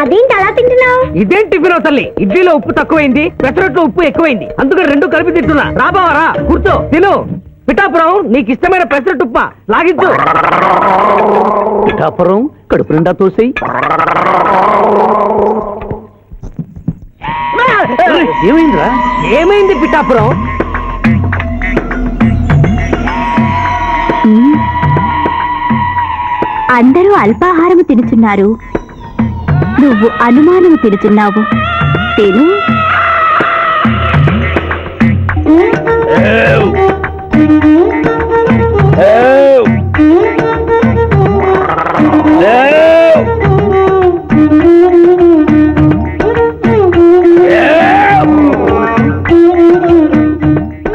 అదేంటి అలా తింటున్నావు? ఇదేం టిఫిన్ తల్లి? ఇడ్లీలో ఉప్పు తక్కువైంది, పెసరట్లో ఉప్పు ఎక్కువైంది, అందుకని రెండు కలిపి తింటున్నా. రాబావరా కూర్చో తిను. పిఠాపురం నీకు ఇష్టమైన పెసరట్టు ఉప్మా లాగించు. పిఠాపురం కడుపు నిండా తోసేయి. ఏమైందిరా? ఏమైంది పిఠాపురం? అందరూ అల్పాహారము తినుచున్నారు, నువ్వు అనుమానము తినుచున్నావు. తిను.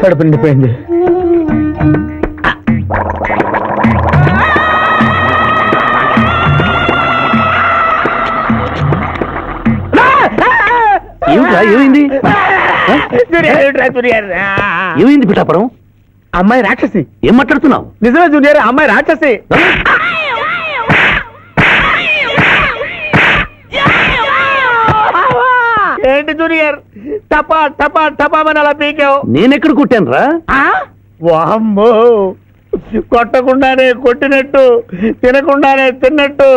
కడుపు నిండిపోయింది. ఏమైంది? ఏమైంది పిఠాపురం? అమ్మాయి రాక్షసి. ఏం మాట్లాడుతున్నావు? నిజమే జూనియర్, అమ్మాయి రాక్షసి. ఏంటి జూనియర్ టపా టపా టపామని అలా పీకావు? నేనెక్కడ కొట్టాను రా? వామ్మో, కొట్టకుండానే కొట్టినట్టు, తినకుండానే తిన్నట్టు,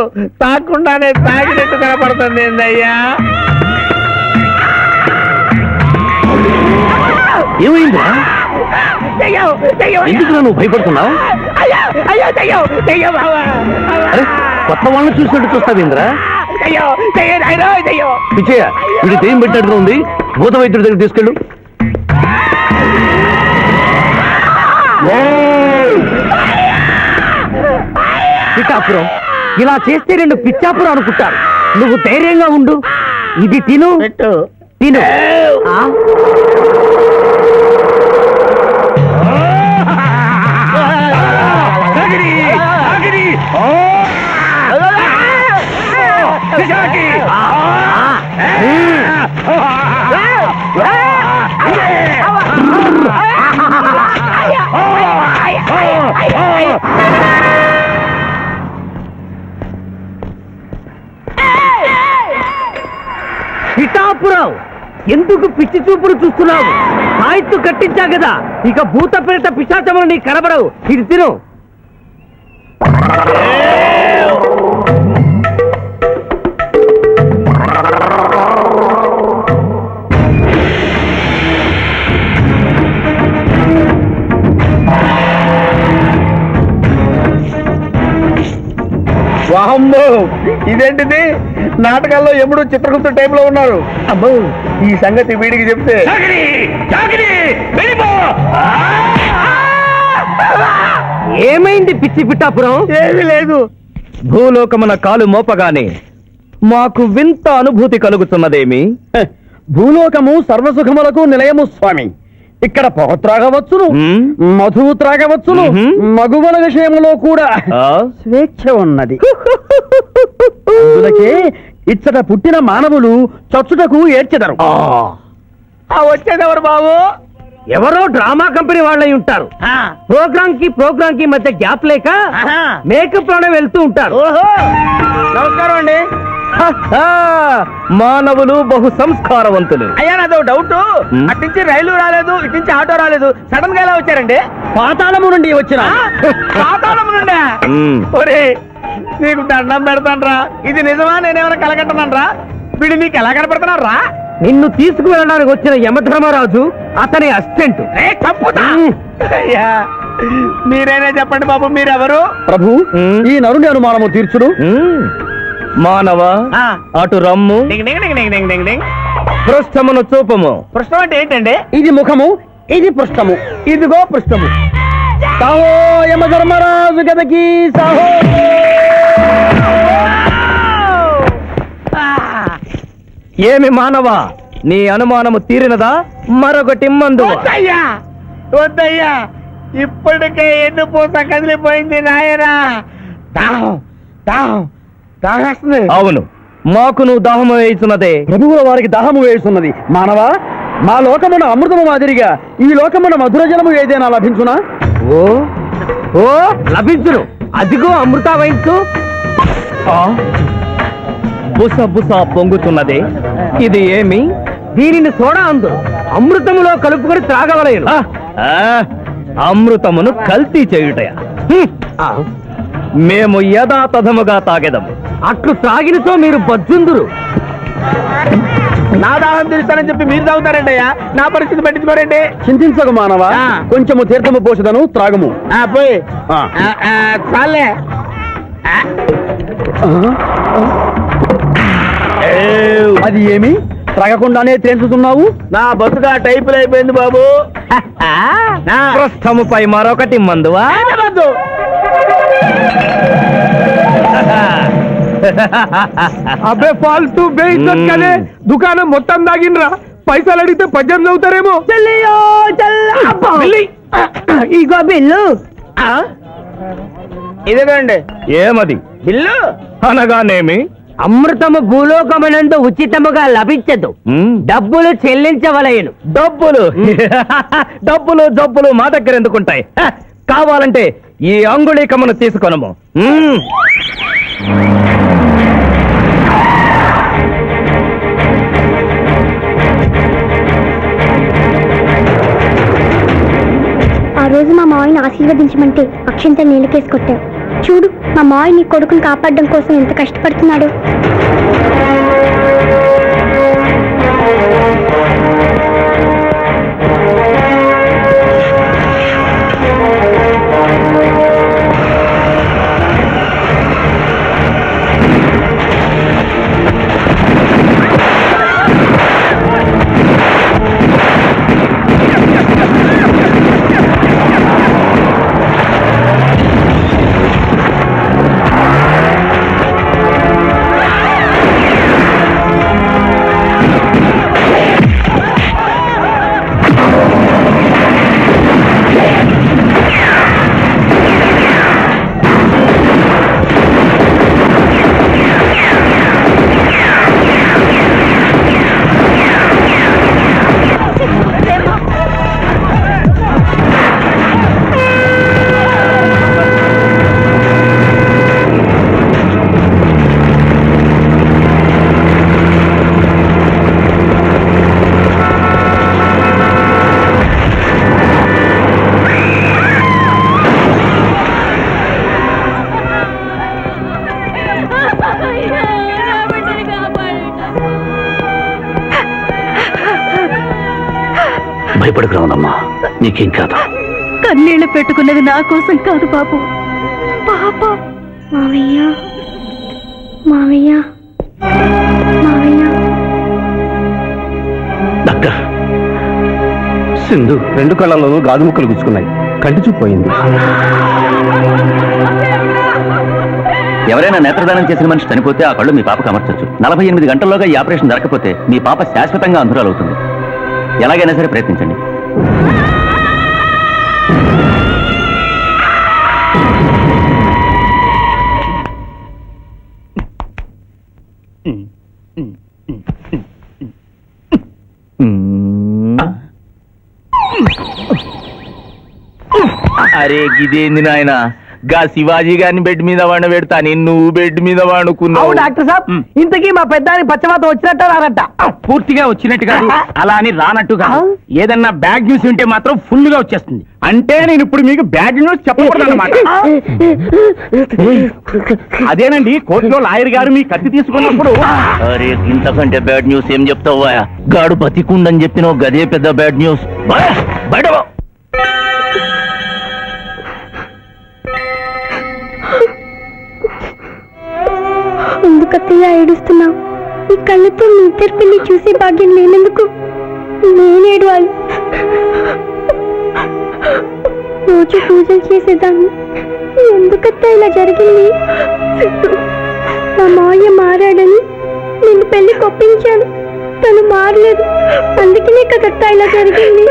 తాగకుండానే తాగినట్టు కనపడుతుంది ఏందయ్యా? ఏమైందిరా? ఎందుకు నువ్వు భయపడుతున్నావు? అరే, కొత్త వాళ్ళని చూసినట్టు చూస్తావేంద్రా? పిచ్చయ్య, ఇది దెయ్యం పెట్టినట్టుగా ఉంది, భూత వైద్యుడి దగ్గర తీసుకెళ్ళు. పిఠాపురం ఇలా చేస్తే రెండు పిచ్చాపురం అనుకుంటారు. నువ్వు ధైర్యంగా ఉండు, ఇది తిను తిను. పిఠాపురం, ఎందుకు పిచ్చి చూపులు చూస్తున్నావు? సాయిత్తు కట్టించా కదా, ఇక భూత ప్రేత పిశాచములు నీకు కనబడవు. ఇది తిను. వామ్మో, ఇదేంటిది? నాటకాల్లో ఎప్పుడు చిత్రగుప్త టైప్ లో ఉన్నారు. అమ్మో, ఈ సంగతి వీడికి చెప్తే. ఏమైంది పిచ్చి పిఠాపురం? ఏమీ లేదు. భూలోకమున కాలు మోపగానే మాకు వింత అనుభూతి కలుగుతున్నదేమి? భూలోకము సర్వసుఖములకు నిలయము స్వామి. ఇక్కడ పొగ త్రాగవచ్చును, మధువు త్రాగవచ్చును, మగువల విషయంలో కూడా స్వేచ్ఛ ఉన్నది. అందులకే ఇచ్చట పుట్టిన మానవులు చచ్చుటకు ఏడ్చెదరు. వచ్చేదెవరు బాబు? ఎవరో డ్రామా కంపెనీ వాళ్ళై ఉంటారు. ప్రోగ్రామ్ కి మధ్య గ్యాప్ లేక మేకప్ లోనే వెళ్తూ ఉంటారు. నమస్కారం అండి. మానవులు బహు సంస్కారవంతులు. అయ్యా, నాదో డౌట్. అట్నుంచి రైలు రాలేదు, ఇట్నుంచి ఆటో రాలేదు, సడన్ గా ఎలా వచ్చారండి? పాతాళము నుండి వచ్చిన. పాతాళము నుండా? ఒరే, నీకు దండం పెడతానరా, ఇది నిజమా? నేనేమైనా కలగట్టనరా? వీడు నీకు ఎలా కనపడుతున్నారా? నిన్ను తీసుకువెళ్ళడానికి వచ్చిన యమధర్మరాజు అతని అసిస్టెంట్. అయ్యా, మీరైనా చెప్పండి బాబు, మీరెవరు? ప్రభు, ఈ నరుని అనుమానము తీర్చుడు. మానవ, అటు రమ్ము, పృష్ఠమును చూపము. పృష్ఠం అంటే ఏంటండి? ఇది ముఖము, ఇది పృష్ఠము. ఇదిగో పృష్ఠము. సాహో యమధర్మరాజు గదకి సాహో. ఏమి మానవ, నీ అనుమానము తీరినదా? మరొకటి మందు. వద్దయ్యా, వద్దయ్యా, ఇప్పటికే ఎన్ను పూస కదిలిపోయింది నాయనా. దాహం దాహం దాహేస్తుంది. అవును, మాకు నువ్వు దాహము వేయుచున్నదే. ప్రభువుల వారికి దాహము వేస్తున్నది. మానవా, మా లోకమున అమృతము మాదిరిగా ఈ లోకమున మధుర జలము ఏదైనా లభించునా? ఓ ఓ లభించును. అదిగో అమృత వయస్సు. బుస బుస పొంగుతున్నదే ఇది ఏమి? దీనిని సోడా అందు అమృతములో కలుపుకొని త్రాగవలేను. అమృతమును కల్తీ చేయుటయా? మేము యథాతథముగా తాగెదము. అట్లు త్రాగినతో మీరు బజ్జుందురు. నా దాహం తీరుస్తానని చెప్పి మీరు తాగుతారండి అయ్యా, నా పరిస్థితి పట్టించుకోరండి. చింతించక మానవా, కొంచెము తీర్థము పోషదను త్రాగము. పోయి చాలే. అది ఏమి? త్రాగకుండానే తేల్చుతున్నావు? నా బతుగా టైపులు అయిపోయింది బాబు. పృష్ఠముపై మరొకటి మందువా? అబ్బే ఫాల్తూ బేయిజ్జత్ కదే, దుకాణం మొత్తం దాగినరా. పైసలు అడిగితే పద్యం చదువుతారేమో. ఇగో బిల్లు. ఇదేనండి ఏమది బిల్లు అనగానేమి? అమృతము భూలోకమునందు ఉచితముగా లభించదు, డబ్బులు చెల్లించవలయను. డబ్బులు డబ్బులు జబ్బులు మా దగ్గర ఎందుకుంటాయి? కావాలంటే ఈ అంగుళీకమును తీసుకొనము. ఆ రోజు మా మావయ్యని ఆశీర్వదించమంటే అక్షంత నీళ్ళకేసి కొట్టావు. చూడు, మా మావయ్య నీ కొడుకుని కాపాడడం కోసం ఎంత కష్టపడుతున్నాడు. భయపడకురావునమ్మా, నీకేం కాదు. కన్నీళ్లు పెట్టుకున్నది నా కోసం కాదు బాబు, పాప. మావయ్య, మావయ్య, మావయ్య. డాక్టర్, సింధు రెండు కళ్ళలోనూ గాజు ముక్కలు గుచ్చుకున్నాయి, కంటి చూపు పోయింది. ఎవరైనా నేత్రదానం చేసిన మనిషి చనిపోతే ఆ కళ్ళు మీ పాపకు అమర్చొచ్చు. 48 గంటల్లోగా ఈ ఆపరేషన్ జరగకపోతే మీ పాప శాశ్వతంగా అంధురాలవుతుంది. ఎలాగైనా సరే ప్రయత్నించండి. అరే గిదేంది నాయన, గా శివాజీ గారిని బెడ్ మీద వండబెడతా, నువ్వు బెడ్ మీద వండుకున్నావు. డాక్టర్ సాబ్, ఇంతకీ మా పెద్దానికి పచ్చవాత వచ్చినట్ట రానట్ట? పూర్తిగా వచ్చినట్టు కాదు, అలా అని రానట్టు కాదు. ఏదన్నా బ్యాడ్ న్యూస్ ఉంటే మాత్రం ఫుల్ గా వచ్చేస్తుంది. అంటే నేను ఇప్పుడు మీకు బ్యాడ్ న్యూస్ చెప్పకూడదు అన్నమాట. అదేనండి, కోర్టులో లాయర్ గారు మీ కత్తి తీసుకున్నప్పుడు. అరే ఇంతకంటే బ్యాడ్ న్యూస్ ఏం చెప్తావా? గాడు బతికుండని చెప్పినావు, గదే పెద్ద బ్యాడ్ న్యూస్. బయట ఎందుకత్తయ్య ఏడుస్తున్నావు? ఈ కళ్ళతో మీ ఇద్దరు పెళ్లి చూసే భాగ్యం లేనందుకు నేనేడవాలి. రోజు పూజలు చేసేదాన్ని, ఎందుకత్తా ఇలా జరిగింది? మా మావయ్య మారాడని నేను పెళ్లి కొప్పించాను, తను మారలేదు, అందుకనే కదత్తా ఇలా జరిగింది.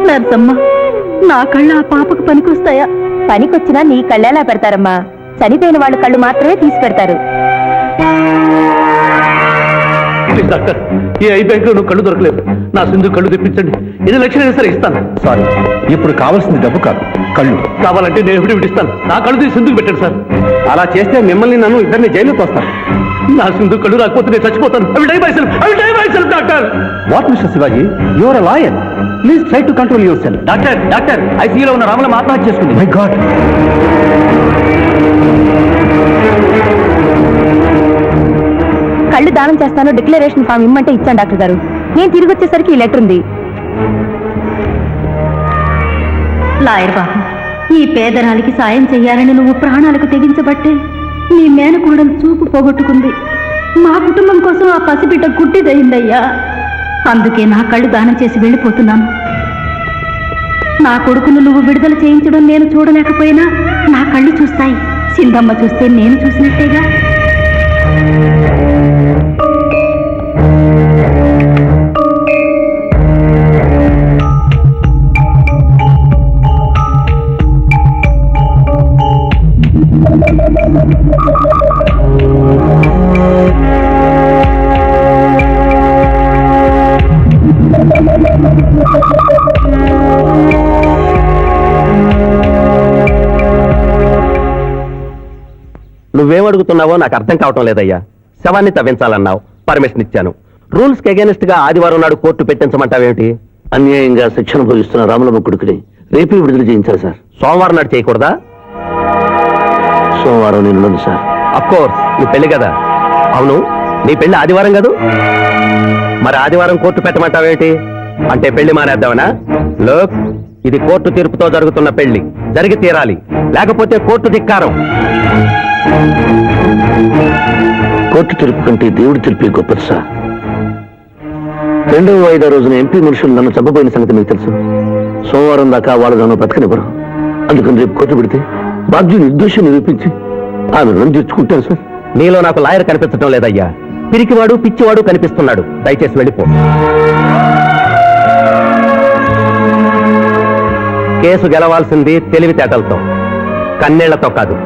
నర్సమ్మ, నా కళ్ళు ఆ పాపకు పనికొస్తాయా? పనికొచ్చినా నీ కళ్ళెలా పెడతారమ్మా? చనిపోయిన వాళ్ళ కళ్ళు మాత్రమే తీసి పెడతారు. ప్లీజ్ డాక్టర్, ఈ ఐ బ్యాంక్ లో కళ్ళు దొరకలేదు. నా సింధు కళ్ళు తెప్పించండి. 8 లక్షలైనా సరే ఇస్తాను. సారీ, ఇప్పుడు కావాల్సింది డబ్బు కాదు, కళ్ళు. కావాలంటే నేను ఎప్పుడు ఇస్తాను. నా కళ్ళు తీసి సింధుకు పెట్టండి సార్. అలా చేస్తే మిమ్మల్ని నన్ను ఇద్దరిని జైలుకి వస్తాను. నా సింధు కళ్ళు రాకపోతే నేను చచ్చిపోతాను. అవి die myself doctor. What mister Shivaji, you're a lawyer, please try to control yourself. Doctor ఐసీయూలో ఉన్న రామలం ఆత్మహత్య చేసుకుంది. My god. కళ్ళు దానం చేస్తాను డిక్లరేషన్ ఫామ్ ఇమ్మంటే ఇచ్చాను డాక్టర్ గారు. నేను తిరిగి వచ్చేసరికి ఈ లెటర్ ఉంది. లాయర్ బాబు, ఈ పేదరాలికి సాయం చెయ్యాలని నువ్వు ప్రాణాలకు తెగించబట్టే నీ మేనకోడలు చూపు పోగొట్టుకుంది. మా కుటుంబం కోసం ఆ పసిబిడ్డ గుడ్డిదయిందయ్యా. అందుకే నా కళ్ళు దానం చేసి వెళ్ళిపోతున్నాను. నా కొడుకును నువ్వు విడుదల చేయించడం నేను చూడలేకపోయినా నా కళ్ళు చూస్తాయి. సింధమ్మ చూస్తే నేను చూసినట్టేగా. నువ్వేం అడుగుతున్నావో నాకు అర్థం కావటం లేదయ్యా. శవాన్ని తవ్వించాలన్నావు, పర్మిషన్ ఇచ్చాను. రూల్స్ కి అగేనిస్ట్ గా ఆదివారం నాడు కోర్టు పెట్టించమంటావేమిటి? అన్యాయంగా శిక్షణ భోగిస్తున్న రామలమ్మ కొడుకుని రేపే విడుదల చేయించాలి సార్. సోమవారం నాడు చేయకూడదా? సోమవారం నేను సార్. అఫ్ కోర్స్, నీ పెళ్లి కదా. అవును, నీ పెళ్లి ఆదివారం కాదు. మరి ఆదివారం కోర్టు పెట్టమంటావేమిటి? అంటే పెళ్లి మానేద్దామనా? లోక్, ఇది కోర్టు తీర్పుతో జరుగుతున్న పెళ్లి, జరిగి తీరాలి, లేకపోతే కోర్టు ధిక్కారం. కోర్టు తీర్పు కంటే దేవుడి తీర్పే గొప్పది సార్. 2వ వాయిదా రోజున ఎంపీ మనుషులు నన్ను చంపబోయిన సంగతి మీకు తెలుసు. సోమవారం దాకా వాళ్ళు నన్ను బ్రతకనివ్వరు. అందుకని రేపు కోర్టు పెడితే బాధ్యు నిర్దోషం నిరూపించి ఆమె రుణం తీర్చుకుంటాను సార్. నీలో నాకు లాయర్ కనిపించడం లేదయ్యా. పిరికివాడు పిచ్చివాడు కనిపిస్తున్నాడు. దయచేసి వెళ్ళిపో. కేసు గెలవాల్సింది తెలివితేటలతో, కన్నీళ్లతో కాదు.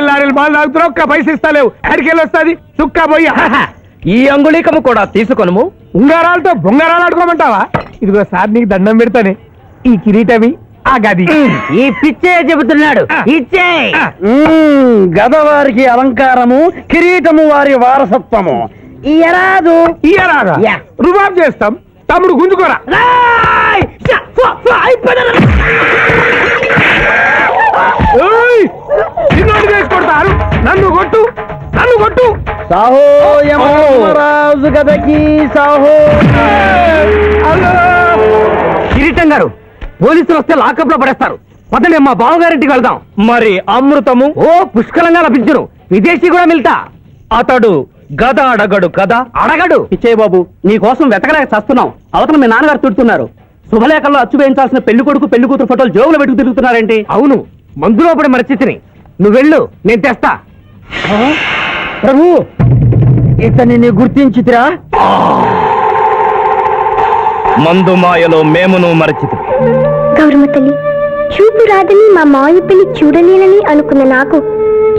లారీలు బాల్ తాగుతున్నావు, ఒక్క పైస ఇస్తలేవు. అడికెళ్ళి వస్తుంది చుక్క పోయి. ఈ అంగుళీకము కూడా తీసుకొనుము. ఉంగారాలతో బొంగారాలు ఆడుకోమంటావా? ఇదిగో సార్, నీకు దండం పెడతానే. ఈ కిరీటమి, ఆ గది. ఈ పిచ్చే చెబుతున్నాడు. ఇచ్చే గదవారికి అలంకారము, కిరీటము వారి వారసత్వము. ఇయరాదు. ఇయ్యరాగా యా. రుబాబ్ చేస్తాం. తమ్ముడు గుంజుకోరా. ఏయ్! చిన్నోడు వేసుకొడతారు. నన్ను కొట్టు. సాహో యమరాజు గదకి సాహో. కిరీటం గారు, పోలీసులు వస్తే లాకప్ లో పడేస్తారు. పదండి, మా బావగారింటికి వెళ్దాం. మరి అమృతము పుష్కలంగా లభించును. విదేశీ కూడా మిల్తా. అతడు గద అడగడు కదా? అడగడు. పిచ్చయ్య బాబు, నీ కోసం వెతకలేక చస్తున్నాం. అవతల మీ నాన్నగారు తిడుతున్నారు. శుభలేఖల్లో అచ్చు వేయించాల్సిన పెళ్లి కొడుకు పెళ్లి కూతురు ఫోటోలు జోగులు పెట్టుకు తిరుగుతున్నారేంటి? అవును, మందులో పడి మరచితిని. నువ్వెళ్ళు, నేను తెస్తా. ప్రభు, ఇతన్ని గుర్తించితిరా? మందు మాయలో మేమును మరచితి. గౌరమ్మ తల్లి, చూపు రాదని మా మావయ్య పెళ్లి చూడలేనని అనుకున్న నాకు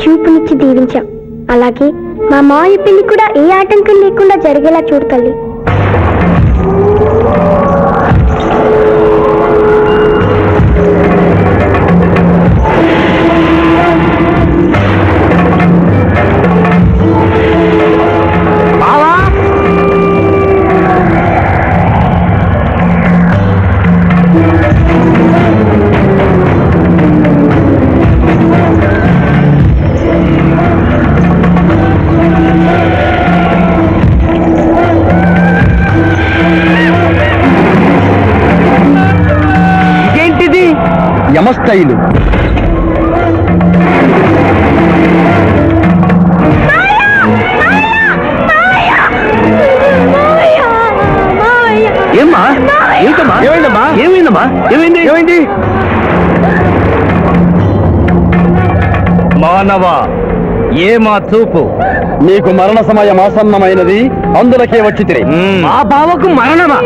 చూపునిచ్చి దీవించాం. అలాగే మా మావయ్య పెళ్లి కూడా ఏ ఆటంకం లేకుండా జరిగేలా చూడు తల్లి. యమస్థైలు. ఏమ్మా? ఏంటమ్మా? ఏమైంది? మానవ, ఏ మా చూపు? నీకు మరణ సమయం ఆసన్నమైనది, అందులకే వచ్చి తిరిగి. మా బావకు మరణమా?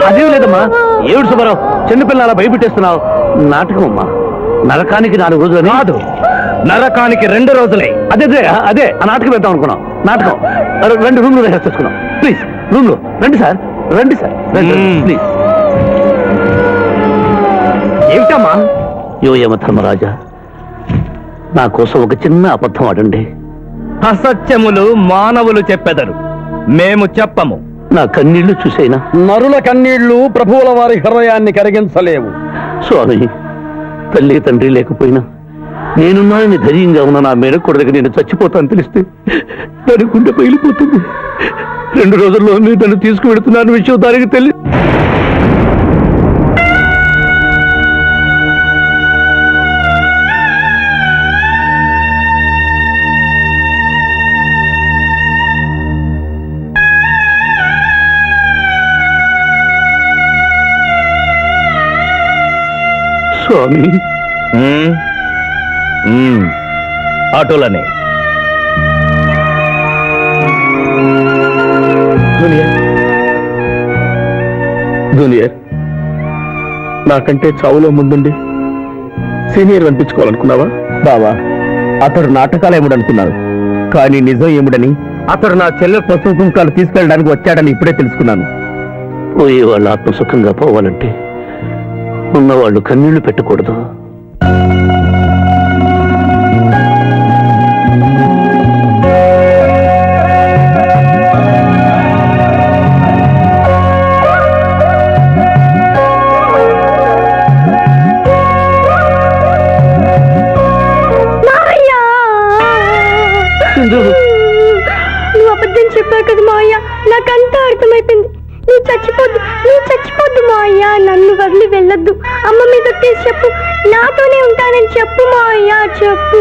అదేం లేదమ్మా. ఏడు సుబ్బారావు, చిన్నపిల్ల అలా భయపెట్టేస్తున్నావు. నాటకం అమ్మా, నరకానికి 4 రోజులు కాదు, నరకానికి 2 రోజులే. అదే అదే ఆ నాటకం వేద్దాం అనుకున్నాం. నాటకం 2 రూమ్లు రిహార్స్ చేసుకున్నాం. ప్లీజ్ రూమ్ లో రండి సార్, రండి సార్, ప్లీజ్. ఏమిటమ్మా? యో యమ ధర్మరాజా, నా కోసం ఒక చిన్న అబద్ధం ఆడండి. అసత్యములు మానవులు చెప్పెదరు, మేము చెప్పము. నా కన్నీళ్లు చూసేనా? నరుల కన్నీళ్లు ప్రభువుల వారి హృదయాన్ని కరిగించలేవు. స్వామి, తల్లి తండ్రి లేకపోయినా నేనున్నానని ధైర్యంగా ఉన్న నా మేనకోడలికి నేను చచ్చిపోతాను తెలిస్తే దాని గుండె పగిలిపోతుంది. 2 రోజుల్లో నేను తను తీసుకువెడుతున్నాను విషయం దానికి తెలియ. స్వామి, ఆటోలనే జూనియర్, నాకంటే చావులో ముందుండి సీనియర్ అనిపించుకోవాలనుకున్నావా? బావా, అతడు నాటకాలు ఏముడనుకున్నాడు, కానీ నిజం ఏముడని అతడు నా చెల్లె పసుపు కుంకాలు తీసుకెళ్ళడానికి వచ్చాడని ఇప్పుడే తెలుసుకున్నాను. పోయే వాళ్ళు ఆత్మసుఖంగా పోవాలంటే ఉన్నవాళ్ళు కన్నీళ్లు పెట్టకూడదు. నువ్వు అబద్ధం చెప్పావు కదా మావయ్య, నాకంతా అర్థమైపోయింది. నువ్వు చచ్చిపోద్దు మావయ్య, నన్ను వదిలి వెళ్ళొద్దు. అమ్మ మీద ఒట్టేసి చెప్పు, నాతోనే ఉంటానని చెప్పు మావయ్య, చెప్పు.